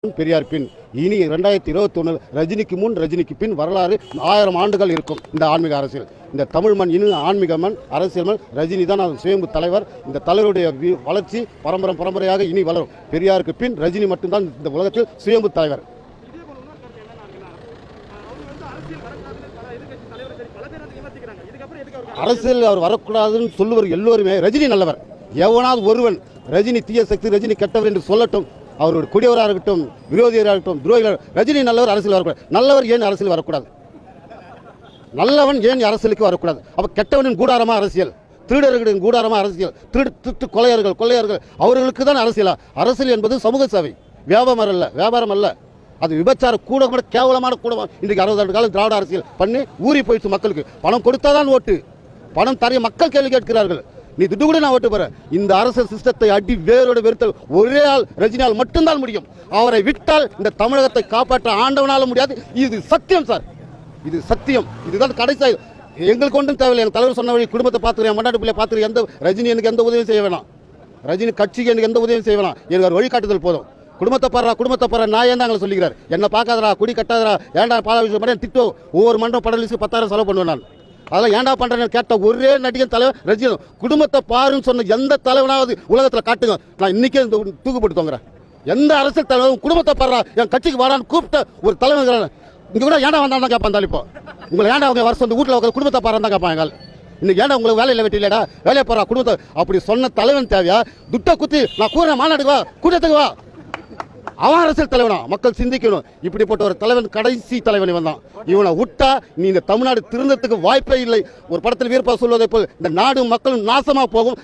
பெரியார் பின் இனி 2021 ரஜினிக்கு முன் ரஜினிக்கு பின் வரலாறு 1000 ஆண்டுகள் இருக்கும். இந்த ஆன்மீக அரசியல், இந்த தமிழ் மண் இன்னும் ஆன்மீக மண், அரசியல் மண். ரஜினி தான் சுயம்பு தலைவர். இந்த தலைவருடைய வளர்ச்சி பரம்பரையாக இனி வளரும். பெரியாருக்கு பின் ரஜினி மட்டும்தான் இந்த உலகத்தில் சுயம்பு தலைவர். அரசியல் அவர் வரக்கூடாதுன்னு சொல்லுவர் எல்லோருமே. ரஜினி நல்லவர். எவனாவது ஒருவன் ரஜினி தீய சக்தி, ரஜினி கெட்டவர் என்று சொல்லட்டும். அவருடைய குடியவராக இருக்கட்டும், விரோதியராக இருக்கட்டும், துரோகிகள். ரஜினி நல்லவர், அரசியல் வரக்கூடாது. நல்லவர் ஏன் அரசியல் வரக்கூடாது? நல்லவன் ஏன் அரசியலுக்கு வரக்கூடாது? அப்ப கெட்டவனின் கூடாரமா அரசியல்? திருடர்களின் கூடாரமா அரசியல்? திருட்டு கொள்ளையர்கள் அவர்களுக்கு தான் அரசியலா? அரசியல் என்பது சமூக சேவை, வியாபாரம் அல்ல. அது விபச்சார கூட கேவலமான கூடமா. இன்றைக்கு 60 ஆண்டு காலம் திராவிட அரசியல் பண்ணி ஊறி போயிடுச்சு. மக்களுக்கு பணம் கொடுத்தாதான் ஓட்டு. பணம் தரைய மக்கள் கேள்வி கேட்கிறார்கள். நீ துட்டு கூட நான் ஓட்டு போற. இந்த அரசியல் சிஸ்டத்தை அடி வேரோடு வெறுத்தல் ஒரே ஆள் ரஜினியால் மட்டும்தான் முடியும். அவரை விட்டால் இந்த தமிழகத்தை காப்பாற்ற ஆண்டவனால முடியாது. இது சத்தியம் சார், இது சத்தியம். இதுதான் கடைசி. எங்களுக்கு ஒன்றும் தேவையில்லை. என் தலைவர் சொன்ன வழி குடும்பத்தை பார்த்துக்கிறேன், மண்டாட்டு பிள்ளை பார்த்துக்கிறேன். எந்த ரஜினி எனக்கு எந்த உதவியும் செய்ய வேணாம். ரஜினி கட்சிக்கு எனக்கு எந்த உதவியும் செய்ய வேணாம். எனக்கு ஒரு வழிகாட்டுதல் போதும். குடும்பத்தை பாடுறா நான் ஏன் தான் சொல்லிக்கிறார். என்ன பார்க்காதரா, குடி கட்டாதரா, ஏன்டா பாலாபிஷேகம் பண்ண திட்டோ. ஒவ்வொரு மன்றம் படலிஸ்க்கு 10,000 செலவு பண்ணுவேன் நான். அதெல்லாம் ஏன்டா பண்றேன்னு கேட்ட ஒரே நடிகன் தலைவர் ரஜினி. குடும்பத்தை பாருன்னு சொன்ன எந்த தலைவனாவது உலகத்தில் காட்டுங்க. நான் இன்னைக்கே தூக்கு போட்டு தோங்குறேன். எந்த அரசியல் தலைவரும் குடும்பத்தை பாடுறா, என் கட்சிக்கு வாடான்னு கூப்பிட்ட ஒரு தலைவர் இங்க கூட ஏன்டா வந்தாலும் தான் கேட்பான். இப்போ உங்களை ஏன்டா அவங்க வருஷம் வந்து வீட்டில் உட்காந்து குடும்பத்தை பாருன்னு தான் கேட்பாங்க. இன்னைக்கு ஏன்டா உங்களுக்கு வேலையில் வெட்டி இல்லடா, வேலையை போறா குடும்பத்தை. அப்படி சொன்ன தலைவன் தேவையா? துட்டை குத்தி நான் கூற மாநாடுக்கு வா, கூட்டத்துக்கு வா. அவன் அரசியல் தலைவனா? மக்கள் சிந்திக்கணும். இப்படிப்பட்ட ஒரு தலைவன் கடைசி தலைவன் இவன் தான். இவனை விட்டா நீ இந்த தமிழ்நாடு திருந்தத்துக்கு வாய்ப்பே இல்லை. ஒரு படத்தில் வீரப்பா சொல்வதை போல் இந்த நாடு மக்களும் நாசமா போகும்.